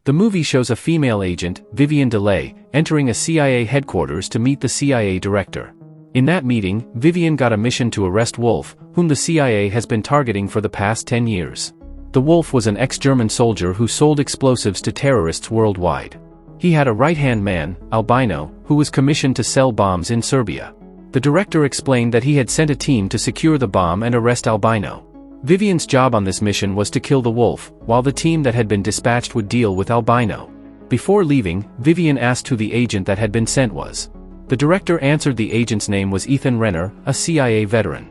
The movie shows a female agent, Vivian DeLay, entering a CIA headquarters to meet the CIA director. In that meeting, Vivian got a mission to arrest Wolf, whom the CIA has been targeting for the past 10 years. The Wolf was an ex-German soldier who sold explosives to terrorists worldwide. He had a right-hand man, Albino, who was commissioned to sell bombs in Serbia. The director explained that he had sent a team to secure the bomb and arrest Albino. Vivian's job on this mission was to kill the Wolf, while the team that had been dispatched would deal with Albino. Before leaving, Vivian asked who the agent that had been sent was. The director answered the agent's name was Ethan Renner, a CIA veteran.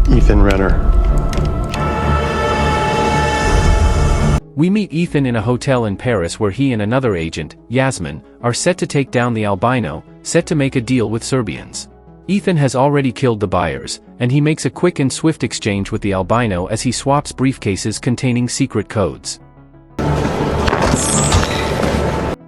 Ethan Renner. We meet Ethan in a hotel in Paris where he and another agent, Yasmin, are set to take down the Albino, set to make a deal with Serbians. Ethan has already killed the buyers, and he makes a quick and swift exchange with the Albino as he swaps briefcases containing secret codes.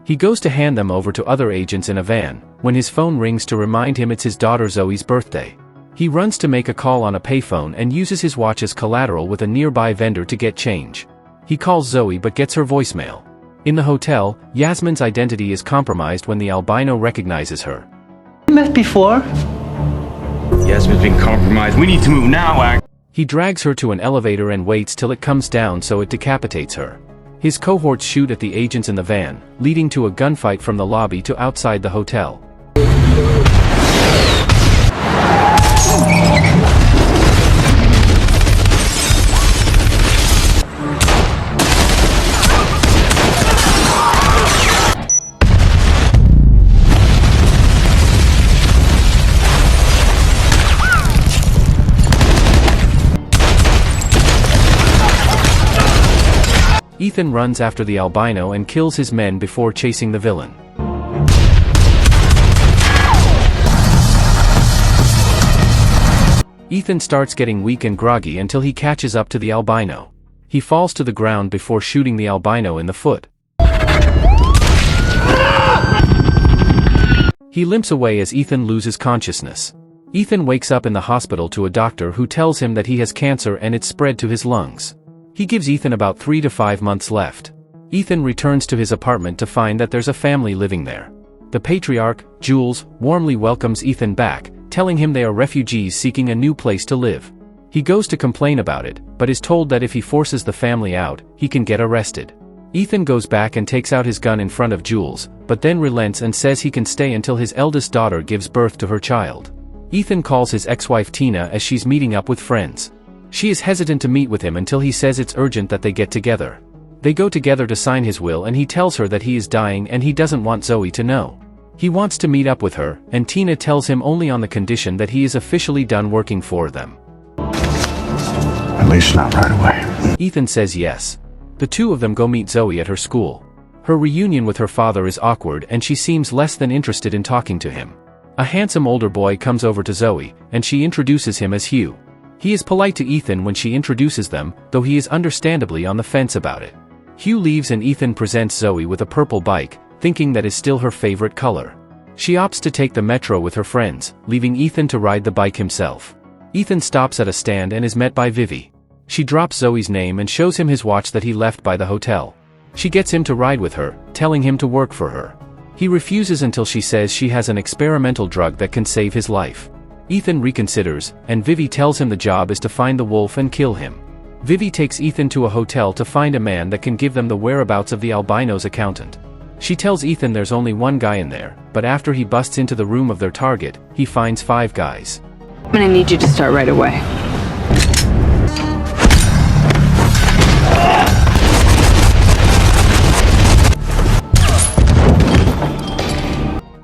He goes to hand them over to other agents in a van, when his phone rings to remind him it's his daughter Zoe's birthday. He runs to make a call on a payphone and uses his watch as collateral with a nearby vendor to get change. He calls Zoe but gets her voicemail. In the hotel, Yasmin's identity is compromised when the Albino recognizes her. We met before. Yasmin's been compromised. We need to move now, He drags her to an elevator and waits till it comes down so it decapitates her. His cohorts shoot at the agents in the van, leading to a gunfight from the lobby to outside the hotel. Ethan runs after the Albino and kills his men before chasing the villain. Ethan starts getting weak and groggy until he catches up to the Albino. He falls to the ground before shooting the Albino in the foot. He limps away as Ethan loses consciousness. Ethan wakes up in the hospital to a doctor who tells him that he has cancer and it's spread to his lungs. He gives Ethan about 3 to 5 months left. Ethan returns to his apartment to find that there's a family living there. The patriarch, Jules, warmly welcomes Ethan back, telling him they are refugees seeking a new place to live. He goes to complain about it, but is told that if he forces the family out, he can get arrested. Ethan goes back and takes out his gun in front of Jules, but then relents and says he can stay until his eldest daughter gives birth to her child. Ethan calls his ex-wife Tina as she's meeting up with friends. She is hesitant to meet with him until he says it's urgent that they get together. They go together to sign his will and he tells her that he is dying and he doesn't want Zoe to know. He wants to meet up with her, and Tina tells him only on the condition that he is officially done working for them. At least not right away. Ethan says yes. The two of them go meet Zoe at her school. Her reunion with her father is awkward and she seems less than interested in talking to him. A handsome older boy comes over to Zoe, and she introduces him as Hugh. He is polite to Ethan when she introduces them, though he is understandably on the fence about it. Hugh leaves and Ethan presents Zoe with a purple bike, thinking that is still her favorite color. She opts to take the metro with her friends, leaving Ethan to ride the bike himself. Ethan stops at a stand and is met by Vivi. She drops Zoe's name and shows him his watch that he left by the hotel. She gets him to ride with her, telling him to work for her. He refuses until she says she has an experimental drug that can save his life. Ethan reconsiders, and Vivi tells him the job is to find the wolf and kill him. Vivi takes Ethan to a hotel to find a man that can give them the whereabouts of the Albino's accountant. She tells Ethan there's only one guy in there, but after he busts into the room of their target, he finds 5 guys. I'm gonna need you to start right away.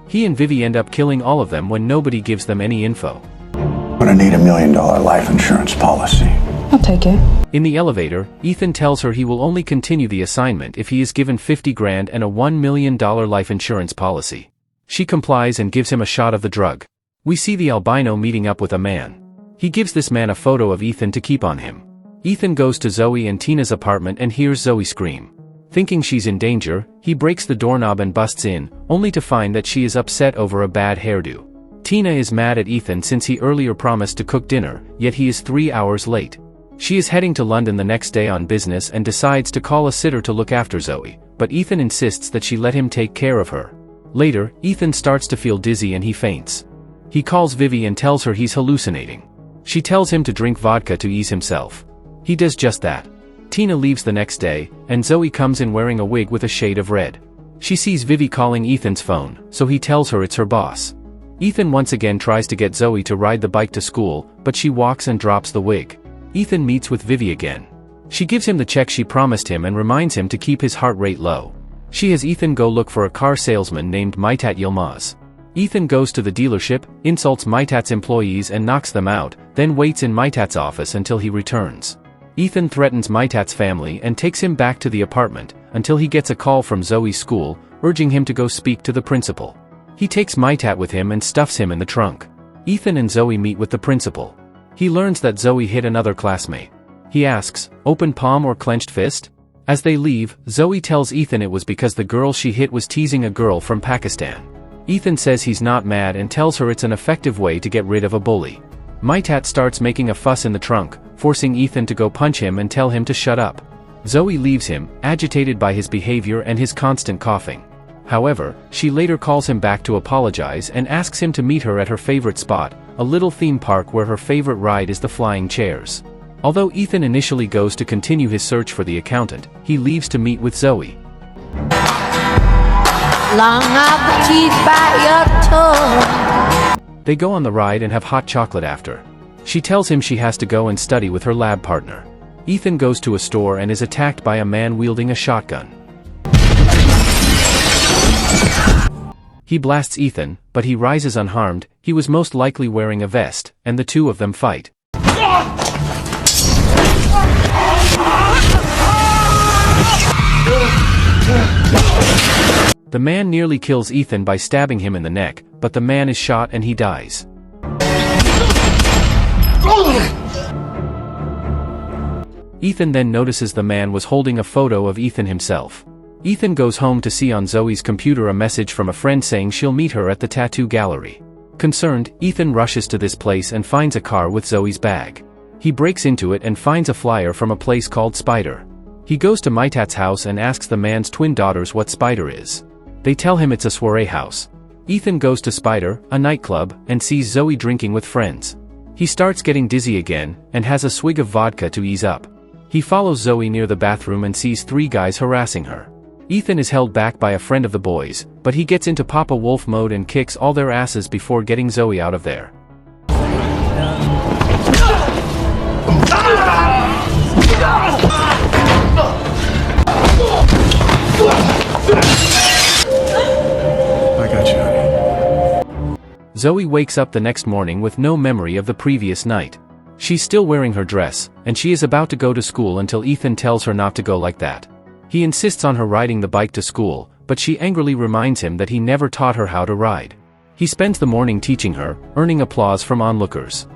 He and Vivi end up killing all of them when nobody gives them any info. I'm gonna need $1 million life insurance policy. I'll take it. In the elevator, Ethan tells her he will only continue the assignment if he is given 50 grand and a $1 million life insurance policy. She complies and gives him a shot of the drug. We see the Albino meeting up with a man. He gives this man a photo of Ethan to keep on him. Ethan goes to Zoe and Tina's apartment and hears Zoe scream. Thinking she's in danger, he breaks the doorknob and busts in, only to find that she is upset over a bad hairdo. Tina is mad at Ethan since he earlier promised to cook dinner, yet he is 3 hours late. She is heading to London the next day on business and decides to call a sitter to look after Zoe, but Ethan insists that she let him take care of her. Later, Ethan starts to feel dizzy and he faints. He calls Vivi and tells her he's hallucinating. She tells him to drink vodka to ease himself. He does just that. Tina leaves the next day, and Zoe comes in wearing a wig with a shade of red. She sees Vivi calling Ethan's phone, so he tells her it's her boss. Ethan once again tries to get Zoe to ride the bike to school, but she walks and drops the wig. Ethan meets with Vivi again. She gives him the check she promised him and reminds him to keep his heart rate low. She has Ethan go look for a car salesman named Maitat Yilmaz. Ethan goes to the dealership, insults Maitat's employees and knocks them out, then waits in Maitat's office until he returns. Ethan threatens Maitat's family and takes him back to the apartment, until he gets a call from Zoe's school, urging him to go speak to the principal. He takes Maitat with him and stuffs him in the trunk. Ethan and Zoe meet with the principal. He learns that Zoe hit another classmate. He asks, open palm or clenched fist? As they leave, Zoe tells Ethan it was because the girl she hit was teasing a girl from Pakistan. Ethan says he's not mad and tells her it's an effective way to get rid of a bully. Maitat starts making a fuss in the trunk, forcing Ethan to go punch him and tell him to shut up. Zoe leaves him, agitated by his behavior and his constant coughing. However, she later calls him back to apologize and asks him to meet her at her favorite spot, a little theme park where her favorite ride is the flying chairs. Although Ethan initially goes to continue his search for the accountant, he leaves to meet with Zoe. Long of the teeth by your tongue. They go on the ride and have hot chocolate after. She tells him she has to go and study with her lab partner. Ethan goes to a store and is attacked by a man wielding a shotgun. He blasts Ethan, but he rises unharmed. He was most likely wearing a vest, and the two of them fight. The man nearly kills Ethan by stabbing him in the neck, but the man is shot and he dies. Ethan then notices the man was holding a photo of Ethan himself. Ethan goes home to see on Zoe's computer a message from a friend saying she'll meet her at the tattoo gallery. Concerned, Ethan rushes to this place and finds a car with Zoe's bag. He breaks into it and finds a flyer from a place called Spider. He goes to Maitat's house and asks the man's twin daughters what Spider is. They tell him it's a soiree house. Ethan goes to Spider, a nightclub, and sees Zoe drinking with friends. He starts getting dizzy again, and has a swig of vodka to ease up. He follows Zoe near the bathroom and sees three guys harassing her. Ethan is held back by a friend of the boys, but he gets into Papa Wolf mode and kicks all their asses before getting Zoe out of there. I got you, honey. Zoe wakes up the next morning with no memory of the previous night. She's still wearing her dress, and she is about to go to school until Ethan tells her not to go like that. He insists on her riding the bike to school, but she angrily reminds him that he never taught her how to ride. He spends the morning teaching her, earning applause from onlookers.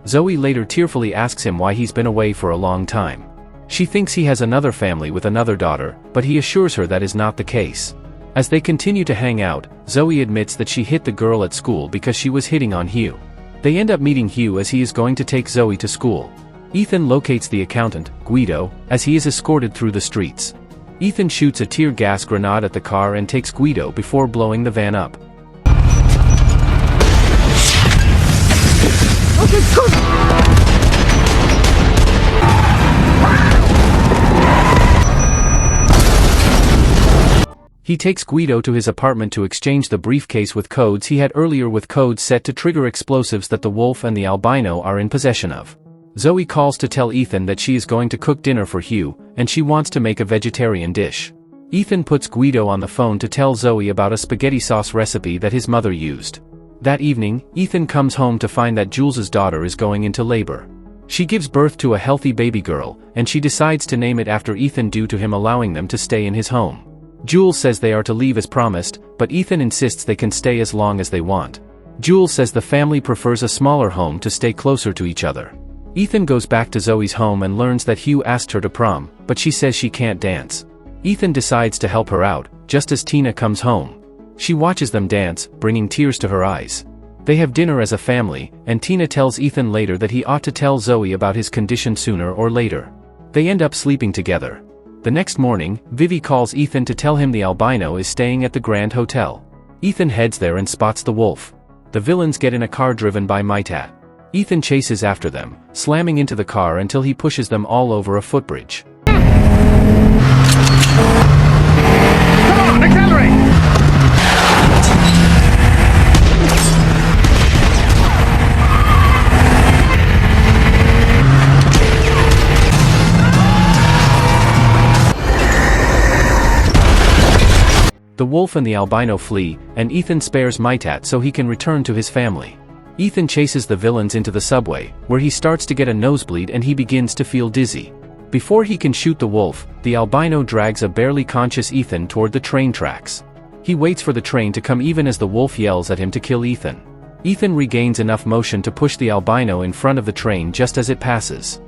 Zoe later tearfully asks him why he's been away for a long time. She thinks he has another family with another daughter, but he assures her that is not the case. As they continue to hang out, Zoe admits that she hit the girl at school because she was hitting on Hugh. They end up meeting Hugh as he is going to take Zoe to school. Ethan locates the accountant, Guido, as he is escorted through the streets. Ethan shoots a tear gas grenade at the car and takes Guido before blowing the van up. He takes Guido to his apartment to exchange the briefcase with codes he had earlier, with codes set to trigger explosives that the wolf and the albino are in possession of. Zoe calls to tell Ethan that she is going to cook dinner for Hugh, and she wants to make a vegetarian dish. Ethan puts Guido on the phone to tell Zoe about a spaghetti sauce recipe that his mother used. That evening, Ethan comes home to find that Jules's daughter is going into labor. She gives birth to a healthy baby girl, and she decides to name it after Ethan due to him allowing them to stay in his home. Jules says they are to leave as promised, but Ethan insists they can stay as long as they want. Jules says the family prefers a smaller home to stay closer to each other. Ethan goes back to Zoe's home and learns that Hugh asked her to prom, but she says she can't dance. Ethan decides to help her out, just as Tina comes home. She watches them dance, bringing tears to her eyes. They have dinner as a family, and Tina tells Ethan later that he ought to tell Zoe about his condition sooner or later. They end up sleeping together. The next morning, Vivi calls Ethan to tell him the albino is staying at the Grand Hotel. Ethan heads there and spots the wolf. The villains get in a car driven by Maitat. Ethan chases after them, slamming into the car until he pushes them all over a footbridge. Come on, accelerate! The wolf and the albino flee, and Ethan spares Maitat so he can return to his family. Ethan chases the villains into the subway, where he starts to get a nosebleed and he begins to feel dizzy. Before he can shoot the wolf, the albino drags a barely conscious Ethan toward the train tracks. He waits for the train to come even as the wolf yells at him to kill Ethan. Ethan regains enough motion to push the albino in front of the train just as it passes.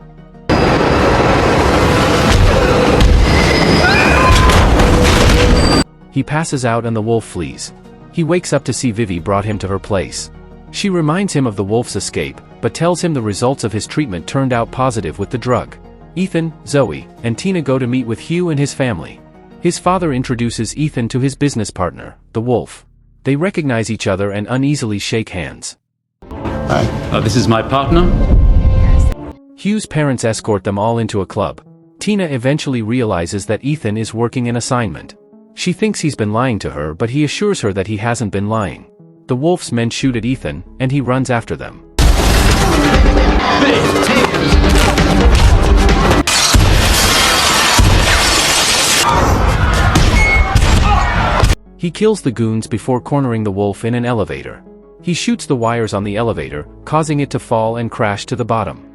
He passes out and the wolf flees. He wakes up to see Vivi brought him to her place. She reminds him of the wolf's escape, but tells him the results of his treatment turned out positive with the drug. Ethan, Zoe, and Tina go to meet with Hugh and his family. His father introduces Ethan to his business partner, the wolf. They recognize each other and uneasily shake hands. Hi. This is my partner. Hugh's parents escort them all into a club. Tina eventually realizes that Ethan is working an assignment. She thinks he's been lying to her, but he assures her that he hasn't been lying. The wolf's men shoot at Ethan, and he runs after them. He kills the goons before cornering the wolf in an elevator. He shoots the wires on the elevator, causing it to fall and crash to the bottom.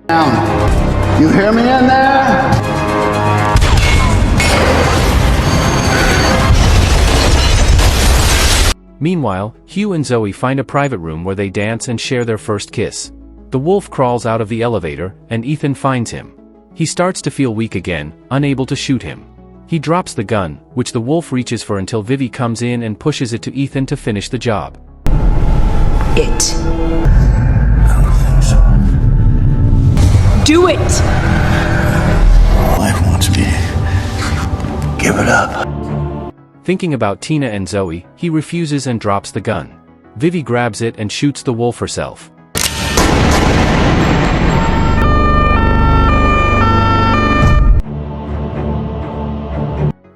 You hear me in there? Meanwhile, Hugh and Zoe find a private room where they dance and share their first kiss. The wolf crawls out of the elevator, and Ethan finds him. He starts to feel weak again, unable to shoot him. He drops the gun, which the wolf reaches for until Vivi comes in and pushes it to Ethan to finish the job. I don't think so. Do it! Life wants me. Give it up. Thinking about Tina and Zoe, he refuses and drops the gun. Vivi grabs it and shoots the wolf herself.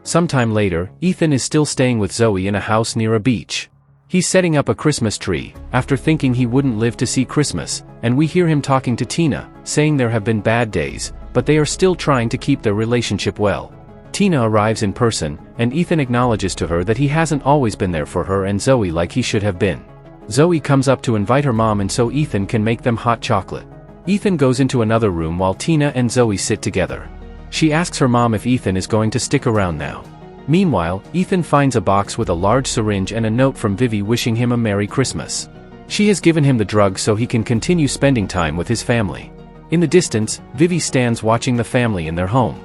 Sometime later, Ethan is still staying with Zoe in a house near a beach. He's setting up a Christmas tree, after thinking he wouldn't live to see Christmas, and we hear him talking to Tina, saying there have been bad days, but they are still trying to keep their relationship well. Tina arrives in person, and Ethan acknowledges to her that he hasn't always been there for her and Zoe like he should have been. Zoe comes up to invite her mom and so Ethan can make them hot chocolate. Ethan goes into another room while Tina and Zoe sit together. She asks her mom if Ethan is going to stick around now. Meanwhile, Ethan finds a box with a large syringe and a note from Vivi wishing him a Merry Christmas. She has given him the drug so he can continue spending time with his family. In the distance, Vivi stands watching the family in their home.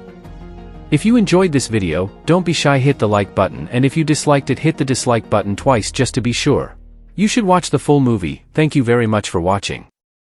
If you enjoyed this video, don't be shy, hit the like button, and if you disliked it, hit the dislike button twice just to be sure. You should watch the full movie. Thank you very much for watching.